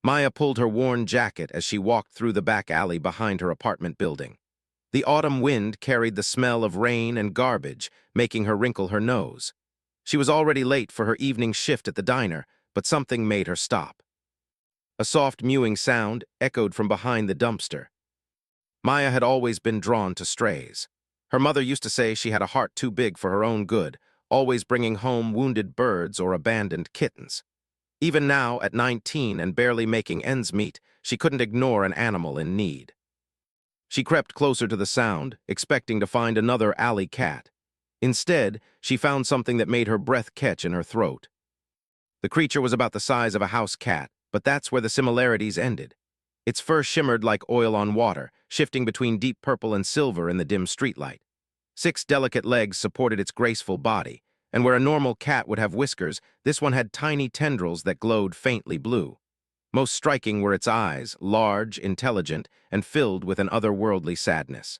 Maya pulled her worn jacket as she walked through the back alley behind her apartment building. The autumn wind carried the smell of rain and garbage, making her wrinkle her nose. She was already late for her evening shift at the diner, but something made her stop. A soft mewing sound echoed from behind the dumpster. Maya had always been drawn to strays. Her mother used to say she had a heart too big for her own good, always bringing home wounded birds or abandoned kittens. Even now, at 19 and barely making ends meet, she couldn't ignore an animal in need. She crept closer to the sound, expecting to find another alley cat. Instead, she found something that made her breath catch in her throat. The creature was about the size of a house cat, but that's where the similarities ended. Its fur shimmered like oil on water, shifting between deep purple and silver in the dim streetlight. 6 delicate legs supported its graceful body, and where a normal cat would have whiskers, this one had tiny tendrils that glowed faintly blue. Most striking were its eyes, large, intelligent, and filled with an otherworldly sadness.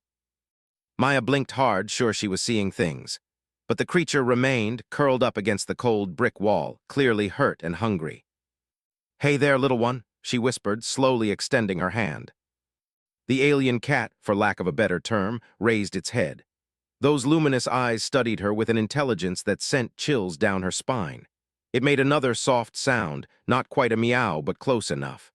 Maya blinked hard, sure she was seeing things. But the creature remained, curled up against the cold brick wall, clearly hurt and hungry. "Hey there, little one," she whispered, slowly extending her hand. The alien cat, for lack of a better term, raised its head. Those luminous eyes studied her with an intelligence that sent chills down her spine. It made another soft sound, not quite a meow, but close enough.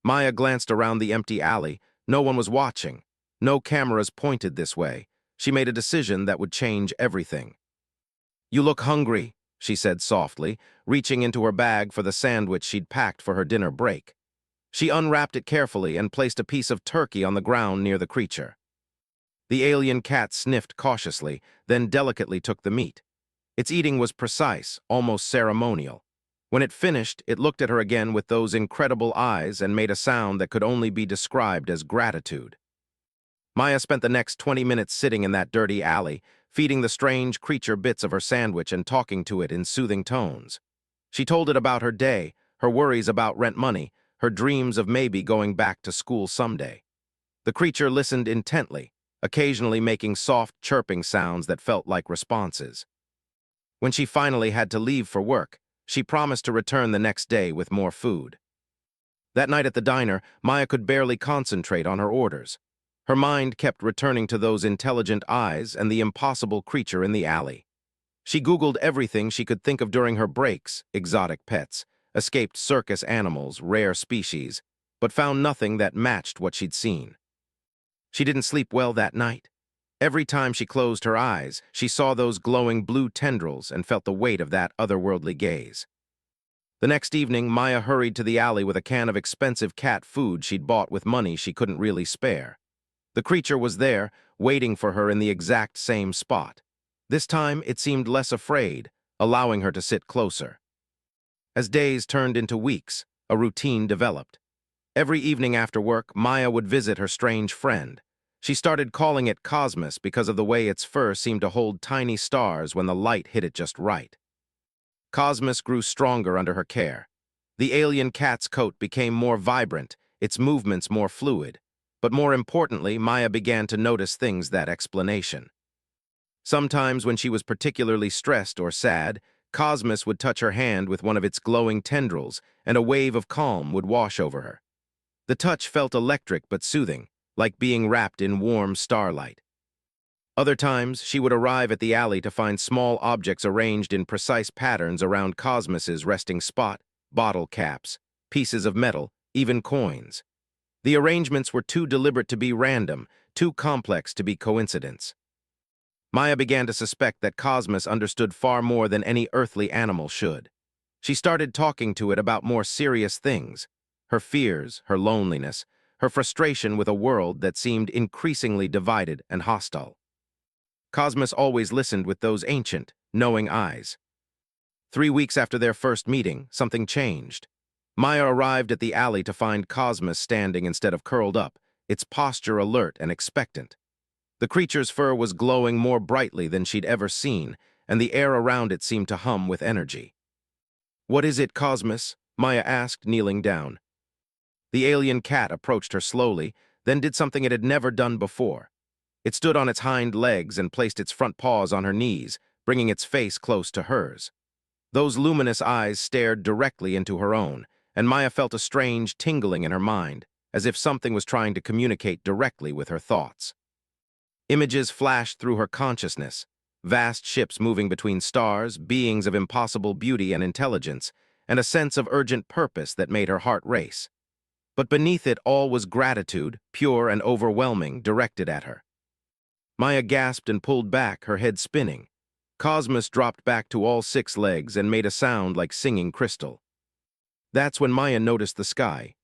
Maya glanced around the empty alley. No one was watching. No cameras pointed this way. She made a decision that would change everything. "You look hungry," she said softly, reaching into her bag for the sandwich she'd packed for her dinner break. She unwrapped it carefully and placed a piece of turkey on the ground near the creature. The alien cat sniffed cautiously, then delicately took the meat. Its eating was precise, almost ceremonial. When it finished, it looked at her again with those incredible eyes and made a sound that could only be described as gratitude. Maya spent the next 20 minutes sitting in that dirty alley, feeding the strange creature bits of her sandwich and talking to it in soothing tones. She told it about her day, her worries about rent money, her dreams of maybe going back to school someday. The creature listened intently, occasionally making soft, chirping sounds that felt like responses. When she finally had to leave for work, she promised to return the next day with more food. That night at the diner, Maya could barely concentrate on her orders. Her mind kept returning to those intelligent eyes and the impossible creature in the alley. She Googled everything she could think of during her breaks: exotic pets, escaped circus animals, rare species, but found nothing that matched what she'd seen. She didn't sleep well that night. Every time she closed her eyes, she saw those glowing blue tendrils and felt the weight of that otherworldly gaze. The next evening, Maya hurried to the alley with a can of expensive cat food she'd bought with money she couldn't really spare. The creature was there, waiting for her in the exact same spot. This time, it seemed less afraid, allowing her to sit closer. As days turned into weeks, a routine developed. Every evening after work, Maya would visit her strange friend. She started calling it Cosmos because of the way its fur seemed to hold tiny stars when the light hit it just right. Cosmos grew stronger under her care. The alien cat's coat became more vibrant, its movements more fluid. But more importantly, Maya began to notice things that explanation. Sometimes when she was particularly stressed or sad, Cosmos would touch her hand with one of its glowing tendrils, and a wave of calm would wash over her. The touch felt electric but soothing, like being wrapped in warm starlight. Other times, she would arrive at the alley to find small objects arranged in precise patterns around Cosmos's resting spot: bottle caps, pieces of metal, even coins. The arrangements were too deliberate to be random, too complex to be coincidence. Maya began to suspect that Cosmos understood far more than any earthly animal should. She started talking to it about more serious things: her fears, her loneliness, her frustration with a world that seemed increasingly divided and hostile. Cosmos always listened with those ancient, knowing eyes. 3 weeks after their first meeting, something changed. Maya arrived at the alley to find Cosmos standing instead of curled up, its posture alert and expectant. The creature's fur was glowing more brightly than she'd ever seen, and the air around it seemed to hum with energy. "What is it, Cosmos?" Maya asked, kneeling down. The alien cat approached her slowly, then did something it had never done before. It stood on its hind legs and placed its front paws on her knees, bringing its face close to hers. Those luminous eyes stared directly into her own, and Maya felt a strange tingling in her mind, as if something was trying to communicate directly with her thoughts. Images flashed through her consciousness, vast ships moving between stars, beings of impossible beauty and intelligence, and a sense of urgent purpose that made her heart race. But beneath it all was gratitude, pure and overwhelming, directed at her. Maya gasped and pulled back, her head spinning. Cosmos dropped back to all 6 legs and made a sound like singing crystal. That's when Maya noticed the sky.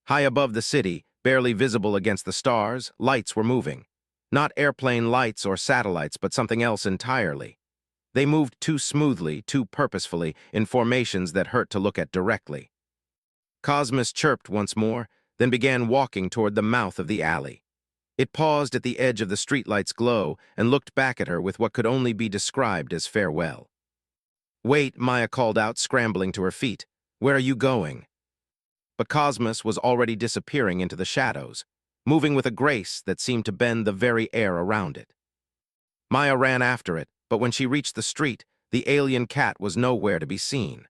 High above the city, barely visible against the stars, lights were moving. Not airplane lights or satellites, but something else entirely. They moved too smoothly, too purposefully, in formations that hurt to look at directly. Cosmos chirped once more, then began walking toward the mouth of the alley. It paused at the edge of the streetlight's glow and looked back at her with what could only be described as farewell. "Wait," Maya called out, scrambling to her feet. "Where are you going?" But Cosmos was already disappearing into the shadows, moving with a grace that seemed to bend the very air around it. Maya ran after it, but when she reached the street, the alien cat was nowhere to be seen.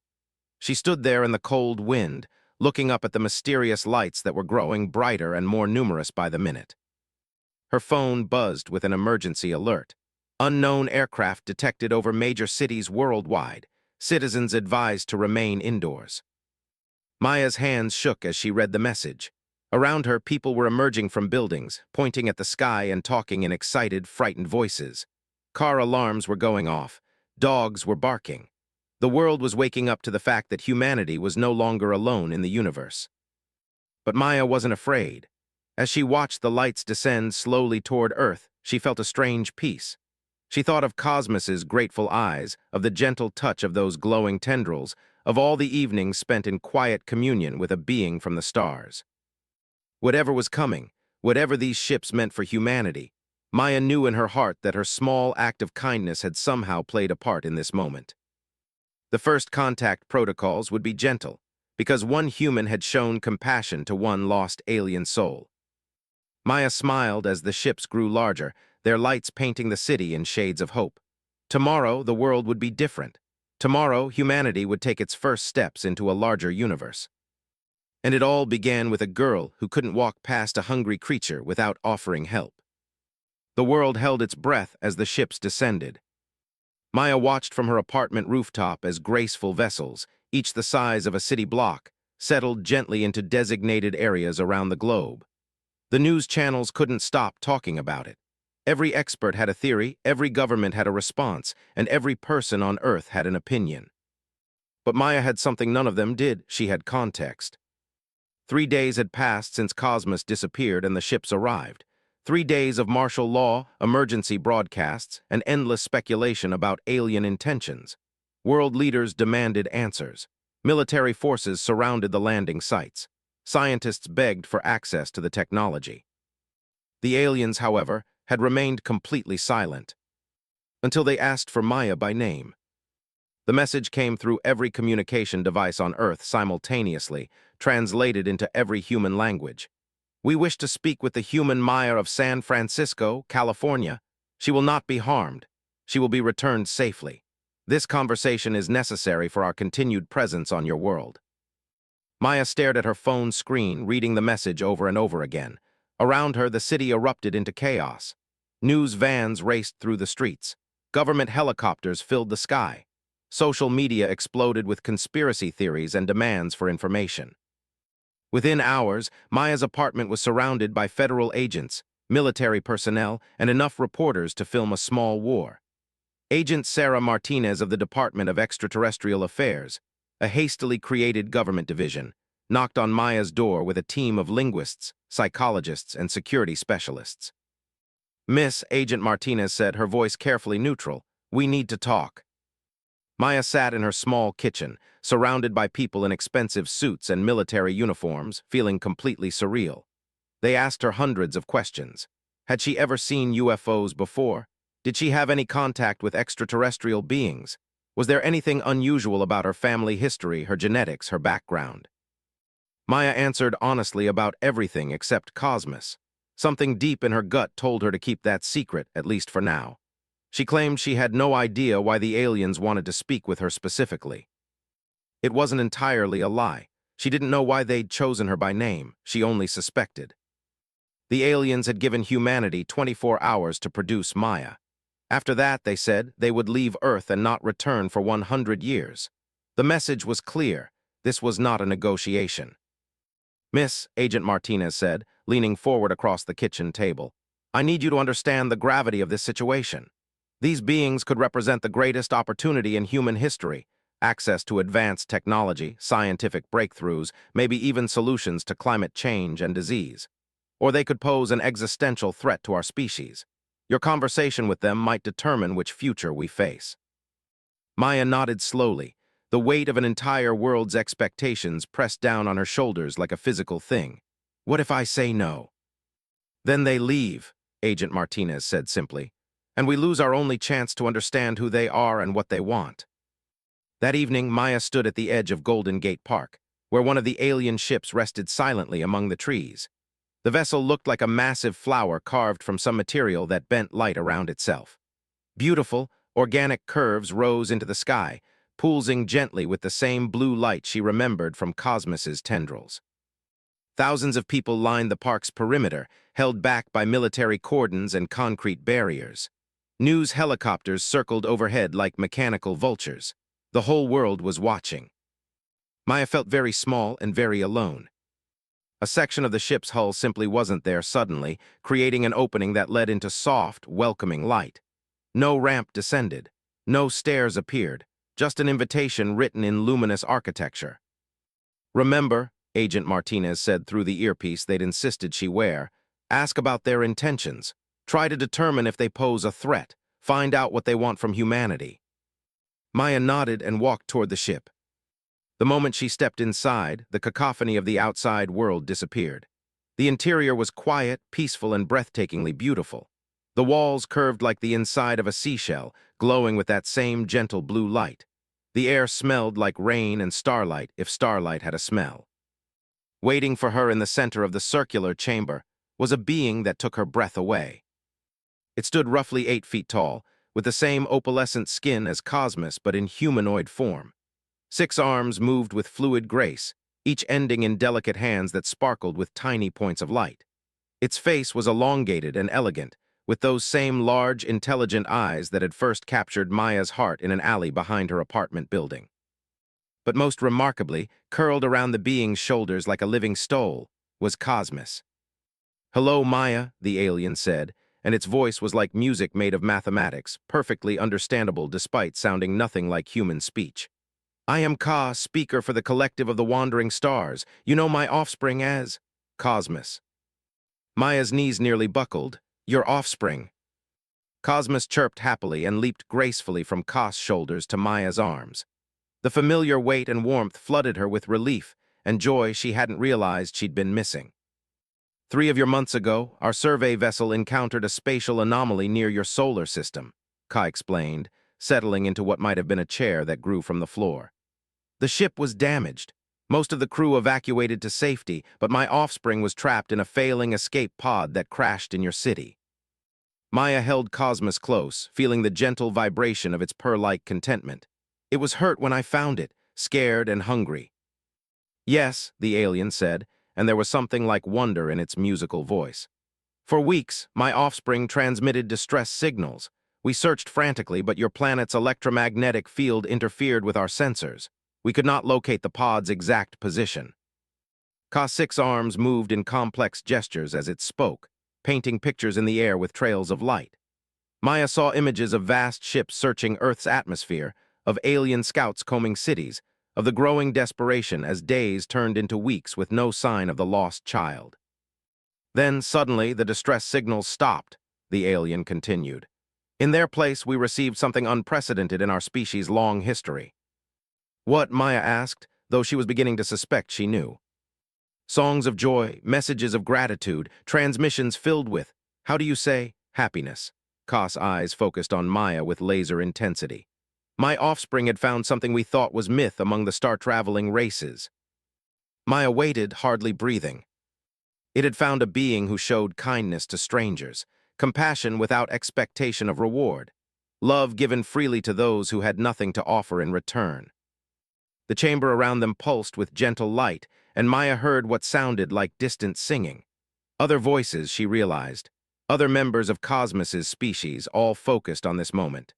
She stood there in the cold wind, looking up at the mysterious lights that were growing brighter and more numerous by the minute. Her phone buzzed with an emergency alert. Unknown aircraft detected over major cities worldwide. Citizens advised to remain indoors. Maya's hands shook as she read the message. Around her, people were emerging from buildings, pointing at the sky and talking in excited, frightened voices. Car alarms were going off. Dogs were barking. The world was waking up to the fact that humanity was no longer alone in the universe. But Maya wasn't afraid. As she watched the lights descend slowly toward Earth, she felt a strange peace. She thought of Cosmos's grateful eyes, of the gentle touch of those glowing tendrils, of all the evenings spent in quiet communion with a being from the stars. Whatever was coming, whatever these ships meant for humanity, Maya knew in her heart that her small act of kindness had somehow played a part in this moment. The first contact protocols would be gentle, because one human had shown compassion to one lost alien soul. Maya smiled as the ships grew larger, their lights painting the city in shades of hope. Tomorrow, the world would be different. Tomorrow, humanity would take its first steps into a larger universe. And it all began with a girl who couldn't walk past a hungry creature without offering help. The world held its breath as the ships descended. Maya watched from her apartment rooftop as graceful vessels, each the size of a city block, settled gently into designated areas around the globe. The news channels couldn't stop talking about it. Every expert had a theory, every government had a response, and every person on Earth had an opinion. But Maya had something none of them did. She had context. 3 days had passed since Cosmos disappeared and the ships arrived. 3 days of martial law, emergency broadcasts, and endless speculation about alien intentions. World leaders demanded answers. Military forces surrounded the landing sites. Scientists begged for access to the technology. The aliens, however, had remained completely silent, until they asked for Maya by name. The message came through every communication device on Earth simultaneously, translated into every human language. "We wish to speak with the human Maya of San Francisco, California. She will not be harmed. She will be returned safely. This conversation is necessary for our continued presence on your world." Maya stared at her phone screen, reading the message over and over again. Around her, the city erupted into chaos. News vans raced through the streets. Government helicopters filled the sky. Social media exploded with conspiracy theories and demands for information. Within hours, Maya's apartment was surrounded by federal agents, military personnel, and enough reporters to film a small war. Agent Sarah Martinez of the Department of Extraterrestrial Affairs, a hastily created government division, knocked on Maya's door with a team of linguists, psychologists, and security specialists. "Miss," Agent Martinez said, her voice carefully neutral, "we need to talk." Maya sat in her small kitchen, surrounded by people in expensive suits and military uniforms, feeling completely surreal. They asked her hundreds of questions. Had she ever seen UFOs before? Did she have any contact with extraterrestrial beings? Was there anything unusual about her family history, her genetics, her background? Maya answered honestly about everything except Cosmos. Something deep in her gut told her to keep that secret, at least for now. She claimed she had no idea why the aliens wanted to speak with her specifically. It wasn't entirely a lie. She didn't know why they'd chosen her by name. She only suspected. The aliens had given humanity 24 hours to produce Maya. After that, they said, they would leave Earth and not return for 100 years. The message was clear. This was not a negotiation. Miss, Agent Martinez said, leaning forward across the kitchen table, I need you to understand the gravity of this situation. These beings could represent the greatest opportunity in human history, access to advanced technology, scientific breakthroughs, maybe even solutions to climate change and disease. Or they could pose an existential threat to our species. Your conversation with them might determine which future we face. Maya nodded slowly, the weight of an entire world's expectations pressed down on her shoulders like a physical thing. What if I say no? Then they leave, Agent Martinez said simply, and we lose our only chance to understand who they are and what they want. That evening, Maya stood at the edge of Golden Gate Park, where one of the alien ships rested silently among the trees. The vessel looked like a massive flower carved from some material that bent light around itself. Beautiful, organic curves rose into the sky, pulsing gently with the same blue light she remembered from Cosmos's tendrils. Thousands of people lined the park's perimeter, held back by military cordons and concrete barriers. News helicopters circled overhead like mechanical vultures. The whole world was watching. Maya felt very small and very alone. A section of the ship's hull simply wasn't there suddenly, creating an opening that led into soft, welcoming light. No ramp descended. No stairs appeared. Just an invitation written in luminous architecture. Remember, Agent Martinez said through the earpiece they'd insisted she wear, ask about their intentions. Try to determine if they pose a threat. Find out what they want from humanity. Maya nodded and walked toward the ship. The moment she stepped inside, the cacophony of the outside world disappeared. The interior was quiet, peaceful, and breathtakingly beautiful. The walls curved like the inside of a seashell, glowing with that same gentle blue light. The air smelled like rain and starlight, if starlight had a smell. Waiting for her in the center of the circular chamber was a being that took her breath away. It stood roughly 8 feet tall, with the same opalescent skin as Cosmos but in humanoid form. 6 arms moved with fluid grace, each ending in delicate hands that sparkled with tiny points of light. Its face was elongated and elegant, with those same large, intelligent eyes that had first captured Maya's heart in an alley behind her apartment building. But most remarkably, curled around the being's shoulders like a living stole, was Cosmos. Hello, Maya, the alien said, and its voice was like music made of mathematics, perfectly understandable despite sounding nothing like human speech. I am Ka, speaker for the collective of the wandering stars. You know my offspring as Cosmos. Maya's knees nearly buckled. Your offspring. Cosmos chirped happily and leaped gracefully from Ka's shoulders to Maya's arms. The familiar weight and warmth flooded her with relief and joy she hadn't realized she'd been missing. 3 of your months ago, our survey vessel encountered a spatial anomaly near your solar system, Ka explained, settling into what might have been a chair that grew from the floor. The ship was damaged. Most of the crew evacuated to safety, but my offspring was trapped in a failing escape pod that crashed in your city. Maya held Cosmos close, feeling the gentle vibration of its pearl-like contentment. It was hurt when I found it, scared and hungry. Yes, the alien said, and there was something like wonder in its musical voice. For weeks, my offspring transmitted distress signals. We searched frantically, but your planet's electromagnetic field interfered with our sensors. We could not locate the pod's exact position. Ka's 6 arms moved in complex gestures as it spoke, painting pictures in the air with trails of light. Maya saw images of vast ships searching Earth's atmosphere, of alien scouts combing cities, of the growing desperation as days turned into weeks with no sign of the lost child. Then, suddenly, the distress signals stopped, the alien continued. In their place, we received something unprecedented in our species' long history. What, Maya asked, though she was beginning to suspect she knew. Songs of joy, messages of gratitude, transmissions filled with, how do you say, happiness. Ka's eyes focused on Maya with laser intensity. My offspring had found something we thought was myth among the star-traveling races. Maya waited, hardly breathing. It had found a being who showed kindness to strangers, compassion without expectation of reward, love given freely to those who had nothing to offer in return. The chamber around them pulsed with gentle light, and Maya heard what sounded like distant singing. Other voices, she realized. Other members of Cosmos's species, all focused on this moment.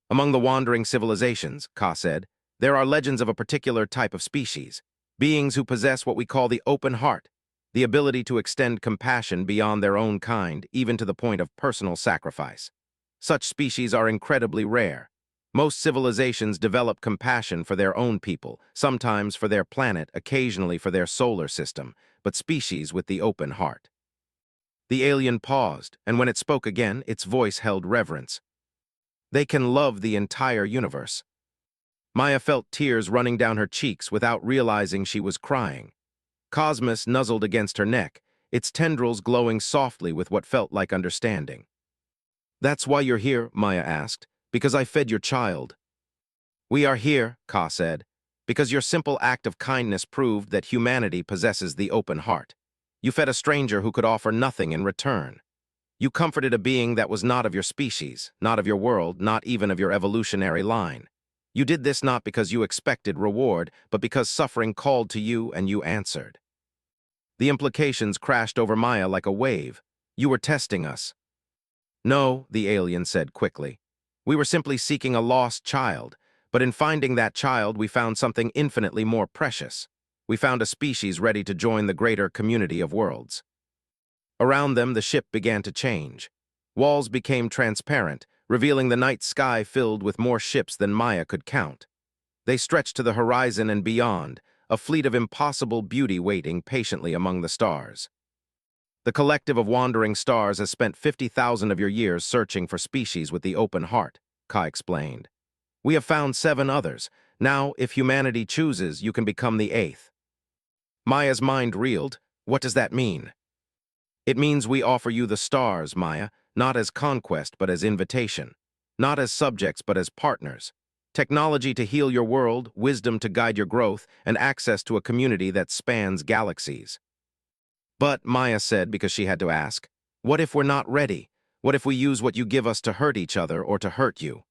Among the wandering civilizations, Ka said, there are legends of a particular type of species, beings who possess what we call the open heart, the ability to extend compassion beyond their own kind, even to the point of personal sacrifice. Such species are incredibly rare. Most civilizations develop compassion for their own people, sometimes for their planet, occasionally for their solar system, but species with the open heart. The alien paused, and when it spoke again, its voice held reverence. They can love the entire universe. Maya felt tears running down her cheeks without realizing she was crying. Cosmos nuzzled against her neck, its tendrils glowing softly with what felt like understanding. "That's why you're here," Maya asked, "because I fed your child." "We are here," Ka said, "because your simple act of kindness proved that humanity possesses the open heart. You fed a stranger who could offer nothing in return. You comforted a being that was not of your species, not of your world, not even of your evolutionary line. You did this not because you expected reward, but because suffering called to you and you answered." The implications crashed over Maya like a wave. "You were testing us." "No," the alien said quickly. "We were simply seeking a lost child, but in finding that child we found something infinitely more precious. We found a species ready to join the greater community of worlds." Around them, the ship began to change. Walls became transparent, revealing the night sky filled with more ships than Maya could count. They stretched to the horizon and beyond, a fleet of impossible beauty waiting patiently among the stars. "The collective of wandering stars has spent 50,000 of your years searching for species with the open heart," Kai explained. "We have found 7 others. Now, if humanity chooses, you can become the 8th. Maya's mind reeled. "What does that mean?" "It means we offer you the stars, Maya, not as conquest but as invitation. Not as subjects but as partners. Technology to heal your world, wisdom to guide your growth, and access to a community that spans galaxies." "But," Maya said because she had to ask, "what if we're not ready? What if we use what you give us to hurt each other or to hurt you?"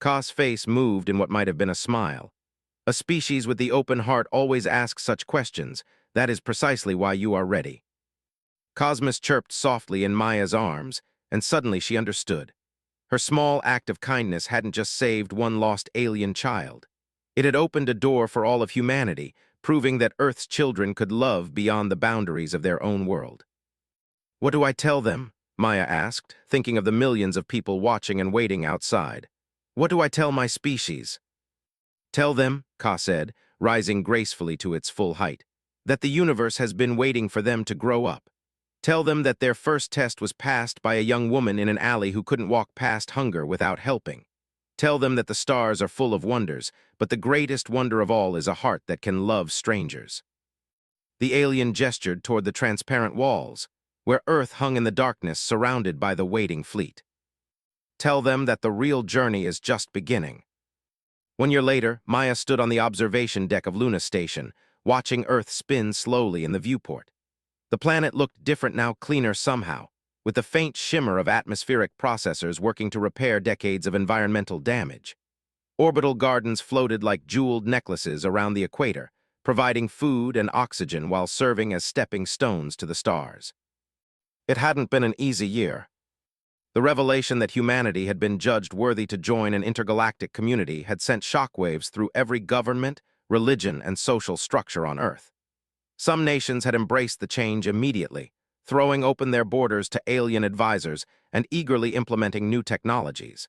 Ka's face moved in what might have been a smile. "A species with the open heart always asks such questions. That is precisely why you are ready." Cosmos chirped softly in Maya's arms, and suddenly she understood. Her small act of kindness hadn't just saved one lost alien child. It had opened a door for all of humanity, proving that Earth's children could love beyond the boundaries of their own world. "What do I tell them?" Maya asked, thinking of the millions of people watching and waiting outside. "What do I tell my species?" "Tell them," Ka said, rising gracefully to its full height, "that the universe has been waiting for them to grow up. Tell them that their first test was passed by a young woman in an alley who couldn't walk past hunger without helping. Tell them that the stars are full of wonders, but the greatest wonder of all is a heart that can love strangers." The alien gestured toward the transparent walls, where Earth hung in the darkness surrounded by the waiting fleet. "Tell them that the real journey is just beginning." 1 year later, Maya stood on the observation deck of Luna Station, watching Earth spin slowly in the viewport. The planet looked different now, cleaner somehow, with the faint shimmer of atmospheric processors working to repair decades of environmental damage. Orbital gardens floated like jeweled necklaces around the equator, providing food and oxygen while serving as stepping stones to the stars. It hadn't been an easy year. The revelation that humanity had been judged worthy to join an intergalactic community had sent shockwaves through every government, religion, and social structure on Earth. Some nations had embraced the change immediately, throwing open their borders to alien advisors and eagerly implementing new technologies.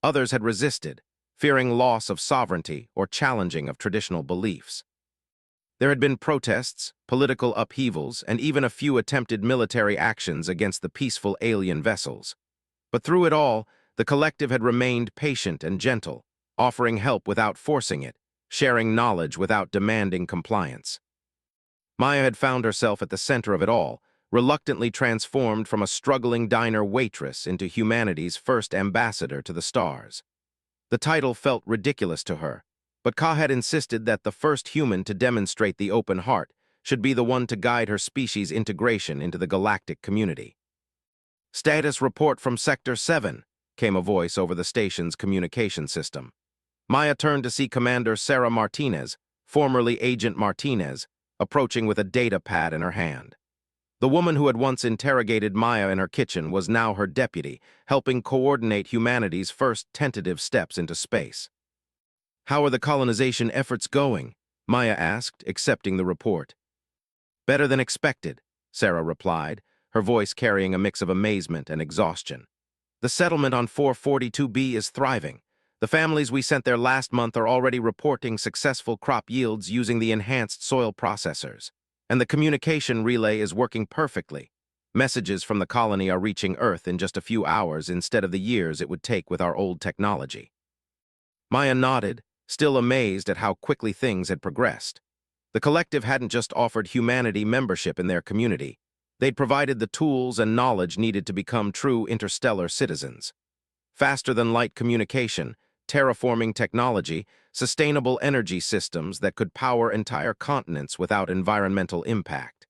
Others had resisted, fearing loss of sovereignty or challenging of traditional beliefs. There had been protests, political upheavals, and even a few attempted military actions against the peaceful alien vessels. But through it all, the collective had remained patient and gentle, offering help without forcing it, sharing knowledge without demanding compliance. Maya had found herself at the center of it all, reluctantly transformed from a struggling diner waitress into humanity's first ambassador to the stars. The title felt ridiculous to her, but Ka had insisted that the first human to demonstrate the open heart should be the one to guide her species' integration into the galactic community. "Status report from Sector 7, came a voice over the station's communication system. Maya turned to see Commander Sarah Martinez, formerly Agent Martinez, approaching with a data pad in her hand. The woman who had once interrogated Maya in her kitchen was now her deputy, helping coordinate humanity's first tentative steps into space. "How are the colonization efforts going?" Maya asked, accepting the report. "Better than expected," Sarah replied, her voice carrying a mix of amazement and exhaustion. "The settlement on 442B is thriving. The families we sent there last month are already reporting successful crop yields using the enhanced soil processors. And the communication relay is working perfectly. Messages from the colony are reaching Earth in just a few hours instead of the years it would take with our old technology." Maya nodded, still amazed at how quickly things had progressed. The collective hadn't just offered humanity membership in their community. They'd provided the tools and knowledge needed to become true interstellar citizens. Faster-than-light communication, terraforming technology, sustainable energy systems that could power entire continents without environmental impact.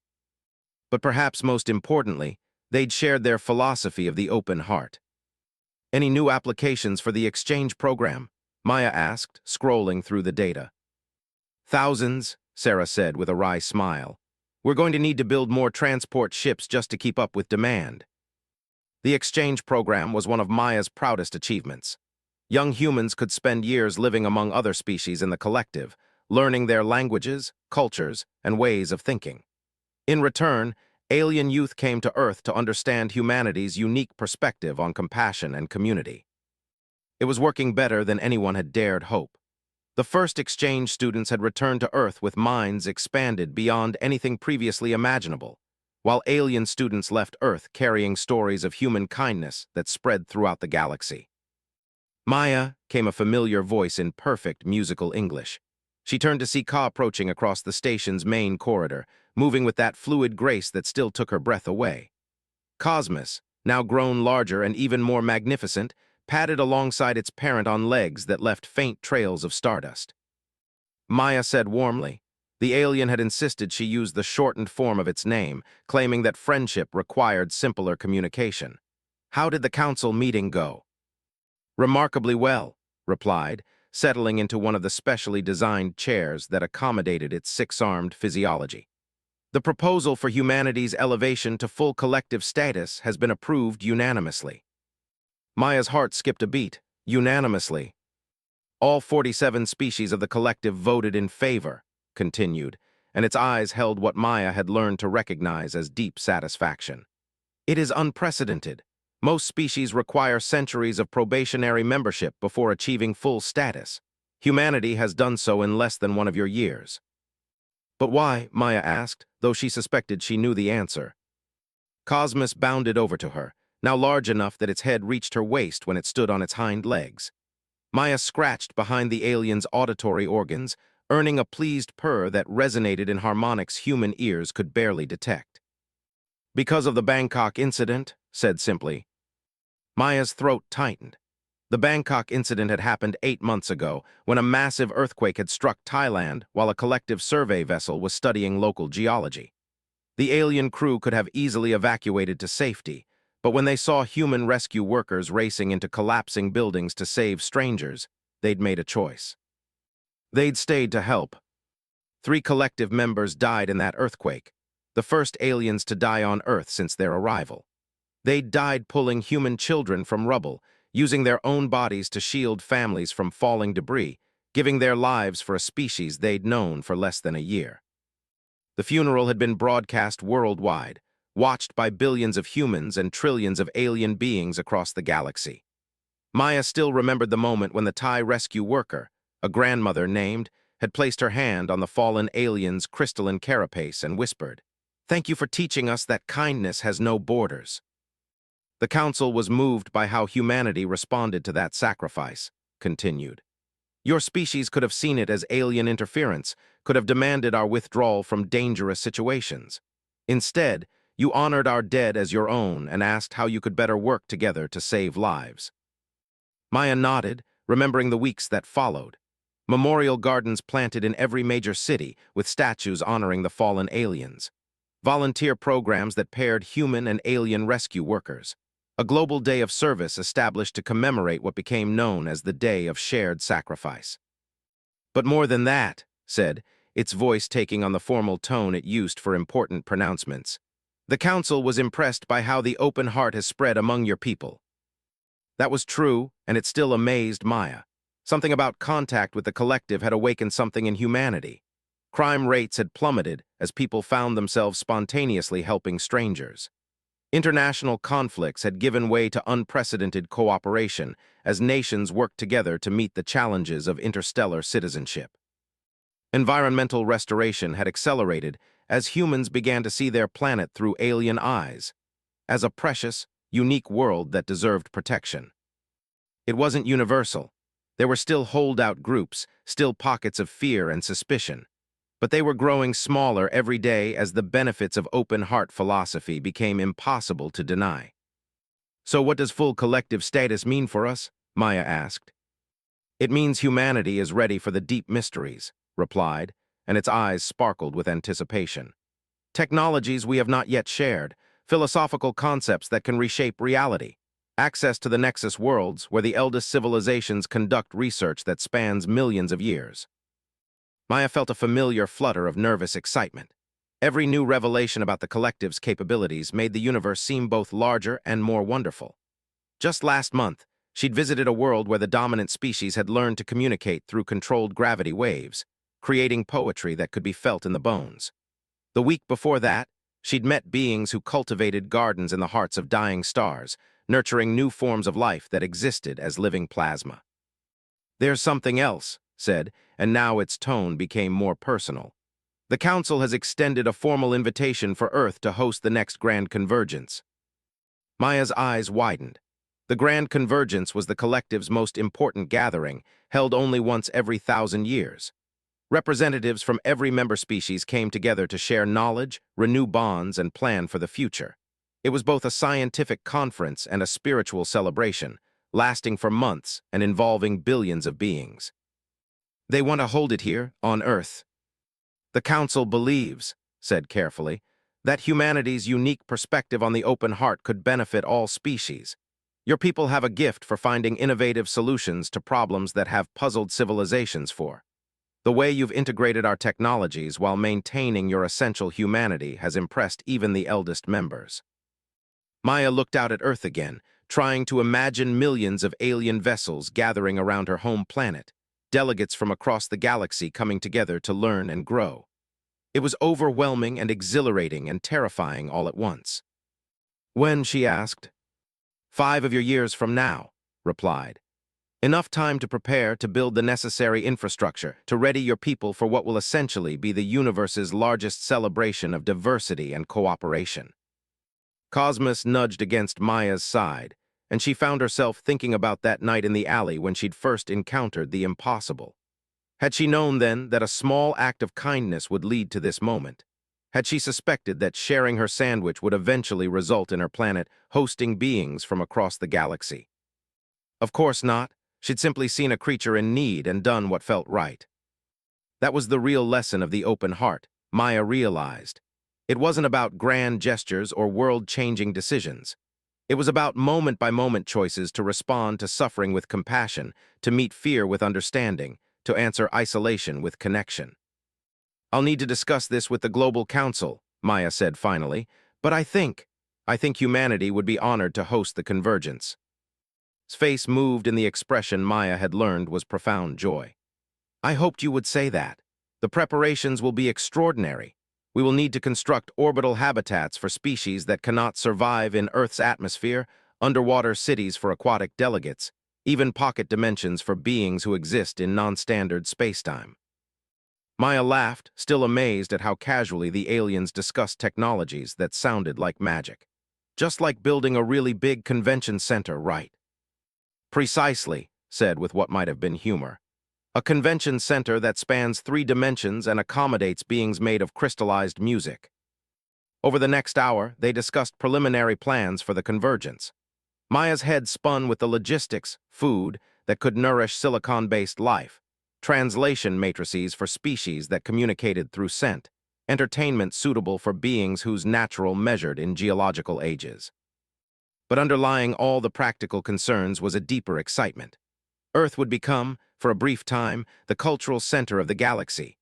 But perhaps most importantly, they'd shared their philosophy of the open heart. "Any new applications for the exchange program?" Maya asked, scrolling through the data. "Thousands," Sarah said with a wry smile. "We're going to need to build more transport ships just to keep up with demand." The exchange program was one of Maya's proudest achievements. Young humans could spend years living among other species in the collective, learning their languages, cultures, and ways of thinking. In return, alien youth came to Earth to understand humanity's unique perspective on compassion and community. It was working better than anyone had dared hope. The first exchange students had returned to Earth with minds expanded beyond anything previously imaginable, while alien students left Earth carrying stories of human kindness that spread throughout the galaxy. "Maya," came a familiar voice in perfect musical English. She turned to see Ka approaching across the station's main corridor, moving with that fluid grace that still took her breath away. Cosmos, now grown larger and even more magnificent, padded alongside its parent on legs that left faint trails of stardust. Maya said warmly. The alien had insisted she use the shortened form of its name, claiming that friendship required simpler communication. "How did the council meeting go?" "Remarkably well," replied, settling into one of the specially designed chairs that accommodated its six-armed physiology. "The proposal for humanity's elevation to full collective status has been approved unanimously." Maya's heart skipped a beat. Unanimously. "All 47 species of the collective voted in favor," continued, and its eyes held what Maya had learned to recognize as deep satisfaction. "It is unprecedented. Most species require centuries of probationary membership before achieving full status. Humanity has done so in less than one of your years." "But why?" Maya asked, though she suspected she knew the answer. Cosmos bounded over to her, now large enough that its head reached her waist when it stood on its hind legs. Maya scratched behind the alien's auditory organs, earning a pleased purr that resonated in harmonics human ears could barely detect. "Because of the Bangkok incident," said simply. Maya's throat tightened. The Bangkok incident had happened 8 months ago, when a massive earthquake had struck Thailand while a collective survey vessel was studying local geology. The alien crew could have easily evacuated to safety, but when they saw human rescue workers racing into collapsing buildings to save strangers, they'd made a choice. They'd stayed to help. 3 collective members died in that earthquake, the first aliens to die on Earth since their arrival. They'd died pulling human children from rubble, using their own bodies to shield families from falling debris, giving their lives for a species they'd known for less than a year. The funeral had been broadcast worldwide, watched by billions of humans and trillions of alien beings across the galaxy. Maya still remembered the moment when the Thai rescue worker, a grandmother named, had placed her hand on the fallen alien's crystalline carapace and whispered, "Thank you for teaching us that kindness has no borders." The council was moved by how humanity responded to that sacrifice, continued. "Your species could have seen it as alien interference, could have demanded our withdrawal from dangerous situations. Instead, you honored our dead as your own and asked how you could better work together to save lives." Maya nodded, remembering the weeks that followed. Memorial gardens planted in every major city with statues honoring the fallen aliens. Volunteer programs that paired human and alien rescue workers. a global day of service established to commemorate what became known as the Day of Shared Sacrifice. But more than that, said, its voice taking on the formal tone it used for important pronouncements. The council was impressed by how the open heart has spread among your people. That was true, and it still amazed Maya. Something about contact with the collective had awakened something in humanity. Crime rates had plummeted as people found themselves spontaneously helping strangers. International conflicts had given way to unprecedented cooperation as nations worked together to meet the challenges of interstellar citizenship. Environmental restoration had accelerated as humans began to see their planet through alien eyes, as a precious, unique world that deserved protection. It wasn't universal. There were still holdout groups, still pockets of fear and suspicion, but they were growing smaller every day as the benefits of open-heart philosophy became impossible to deny. So what does full collective status mean for us? Maya asked. It means humanity is ready for the deep mysteries, replied, and its eyes sparkled with anticipation. Technologies we have not yet shared, philosophical concepts that can reshape reality, access to the Nexus worlds where the eldest civilizations conduct research that spans millions of years. Maya felt a familiar flutter of nervous excitement. Every new revelation about the collective's capabilities made the universe seem both larger and more wonderful. Just last month, she'd visited a world where the dominant species had learned to communicate through controlled gravity waves, creating poetry that could be felt in the bones. The week before that, she'd met beings who cultivated gardens in the hearts of dying stars, nurturing new forms of life that existed as living plasma. There's something else, said, and now its tone became more personal. The Council has extended a formal invitation for Earth to host the next Grand Convergence. Maya's eyes widened. The Grand Convergence was the collective's most important gathering, held only once every 1,000 years. Representatives from every member species came together to share knowledge, renew bonds, and plan for the future. It was both a scientific conference and a spiritual celebration, lasting for months and involving billions of beings. They want to hold it here, on Earth. The Council believes, said carefully, that humanity's unique perspective on the open heart could benefit all species. Your people have a gift for finding innovative solutions to problems that have puzzled civilizations for. The way you've integrated our technologies while maintaining your essential humanity has impressed even the eldest members. Maya looked out at Earth again, trying to imagine millions of alien vessels gathering around her home planet, delegates from across the galaxy coming together to learn and grow. It was overwhelming and exhilarating and terrifying all at once. When, she asked. 5 of your years from now, replied. Enough time to prepare to build the necessary infrastructure to ready your people for what will essentially be the universe's largest celebration of diversity and cooperation. Cosmos nudged against Maya's side, and she found herself thinking about that night in the alley when she'd first encountered the impossible. Had she known then that a small act of kindness would lead to this moment? Had she suspected that sharing her sandwich would eventually result in her planet hosting beings from across the galaxy? Of course not. She'd simply seen a creature in need and done what felt right. That was the real lesson of the open heart, Maya realized. It wasn't about grand gestures or world-changing decisions. It was about moment-by-moment choices to respond to suffering with compassion, to meet fear with understanding, to answer isolation with connection. I'll need to discuss this with the Global Council, Maya said finally, but I think humanity would be honored to host the convergence. His face moved in the expression Maya had learned was profound joy. I hoped you would say that. The preparations will be extraordinary. We will need to construct orbital habitats for species that cannot survive in Earth's atmosphere, underwater cities for aquatic delegates, even pocket dimensions for beings who exist in non-standard spacetime. Maya laughed, still amazed at how casually the aliens discussed technologies that sounded like magic. Just like building a really big convention center, right? Precisely, said with what might have been humor. A convention center that spans 3 dimensions and accommodates beings made of crystallized music. Over the next hour, they discussed preliminary plans for the convergence. Maya's head spun with the logistics, food, that could nourish silicon-based life, translation matrices for species that communicated through scent, entertainment suitable for beings whose natural measured in geological ages. But underlying all the practical concerns was a deeper excitement. Earth would become, for a brief time, the cultural center of the galaxy.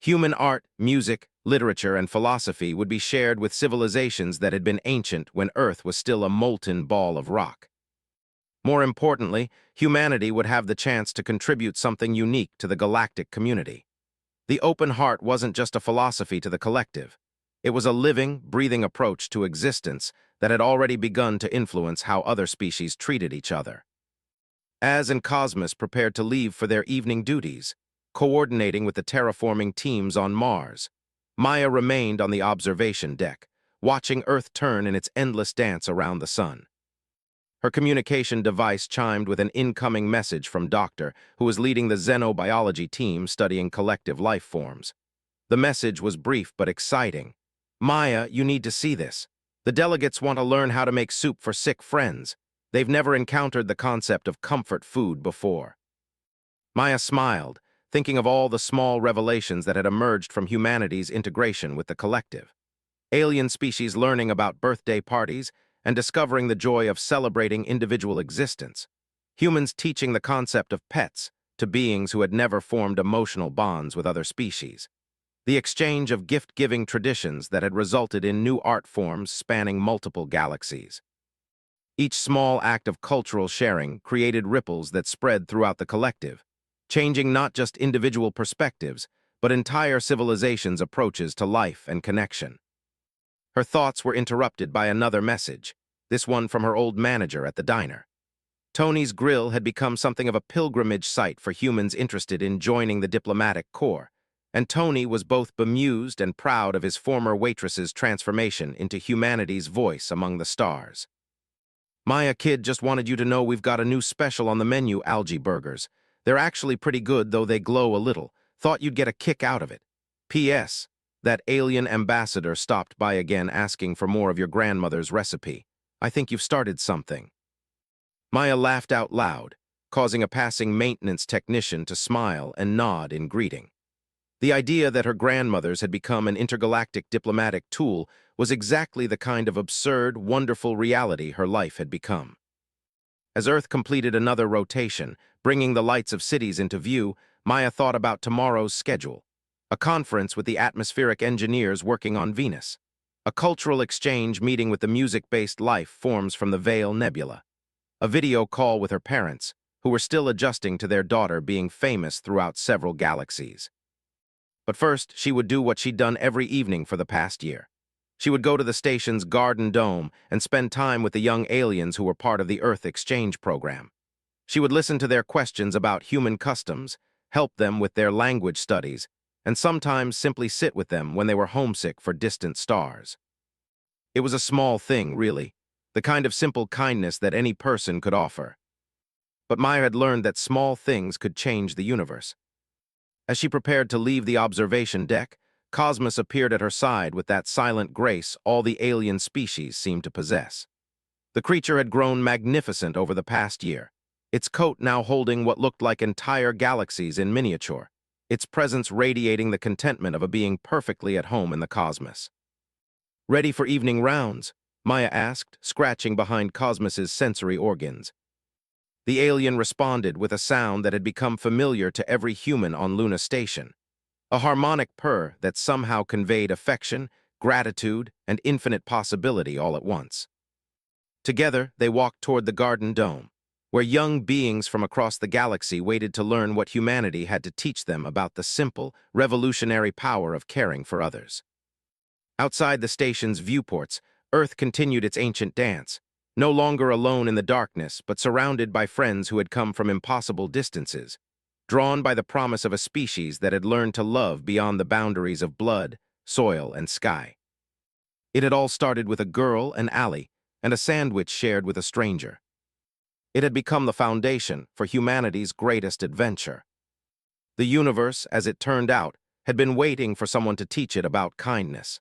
Human art, music, literature, and philosophy would be shared with civilizations that had been ancient when Earth was still a molten ball of rock. More importantly, humanity would have the chance to contribute something unique to the galactic community. The open heart wasn't just a philosophy to the collective. It was a living, breathing approach to existence that had already begun to influence how other species treated each other. Az and Cosmos prepared to leave for their evening duties, coordinating with the terraforming teams on Mars. Maya remained on the observation deck, watching Earth turn in its endless dance around the sun. Her communication device chimed with an incoming message from Doctor, who was leading the xenobiology team studying collective life forms. The message was brief but exciting. "Maya, you need to see this. The delegates want to learn how to make soup for sick friends. They've never encountered the concept of comfort food before." Maya smiled, thinking of all the small revelations that had emerged from humanity's integration with the collective. Alien species learning about birthday parties and discovering the joy of celebrating individual existence. Humans teaching the concept of pets to beings who had never formed emotional bonds with other species. The exchange of gift-giving traditions that had resulted in new art forms spanning multiple galaxies. Each small act of cultural sharing created ripples that spread throughout the collective, changing not just individual perspectives, but entire civilizations' approaches to life and connection. Her thoughts were interrupted by another message, this one from her old manager at the diner. Tony's Grill had become something of a pilgrimage site for humans interested in joining the diplomatic corps, and Tony was both bemused and proud of his former waitress's transformation into humanity's voice among the stars. "Maya, kid, just wanted you to know we've got a new special on the menu, algae burgers. They're actually pretty good, though they glow a little. Thought you'd get a kick out of it. P.S. That alien ambassador stopped by again asking for more of your grandmother's recipe. I think you've started something." Maya laughed out loud, causing a passing maintenance technician to smile and nod in greeting. The idea that her grandmother's had become an intergalactic diplomatic tool was exactly the kind of absurd, wonderful reality her life had become. As Earth completed another rotation, bringing the lights of cities into view, Maya thought about tomorrow's schedule. A conference with the atmospheric engineers working on Venus. A cultural exchange meeting with the music-based life forms from the Veil Nebula. A video call with her parents, who were still adjusting to their daughter being famous throughout several galaxies. But first, she would do what she'd done every evening for the past year. She would go to the station's Garden Dome and spend time with the young aliens who were part of the Earth Exchange program. She would listen to their questions about human customs, help them with their language studies, and sometimes simply sit with them when they were homesick for distant stars. It was a small thing, really, the kind of simple kindness that any person could offer. But Maya had learned that small things could change the universe. As she prepared to leave the observation deck, Cosmos appeared at her side with that silent grace all the alien species seemed to possess. The creature had grown magnificent over the past year, its coat now holding what looked like entire galaxies in miniature, its presence radiating the contentment of a being perfectly at home in the cosmos. "Ready for evening rounds?" Maya asked, scratching behind Cosmos's sensory organs. The alien responded with a sound that had become familiar to every human on Luna Station, a harmonic purr that somehow conveyed affection, gratitude, and infinite possibility all at once. Together, they walked toward the Garden Dome, where young beings from across the galaxy waited to learn what humanity had to teach them about the simple, revolutionary power of caring for others. Outside the station's viewports, Earth continued its ancient dance, no longer alone in the darkness, but surrounded by friends who had come from impossible distances, drawn by the promise of a species that had learned to love beyond the boundaries of blood, soil, and sky. It had all started with a girl, an alley, and a sandwich shared with a stranger. It had become the foundation for humanity's greatest adventure. The universe, as it turned out, had been waiting for someone to teach it about kindness.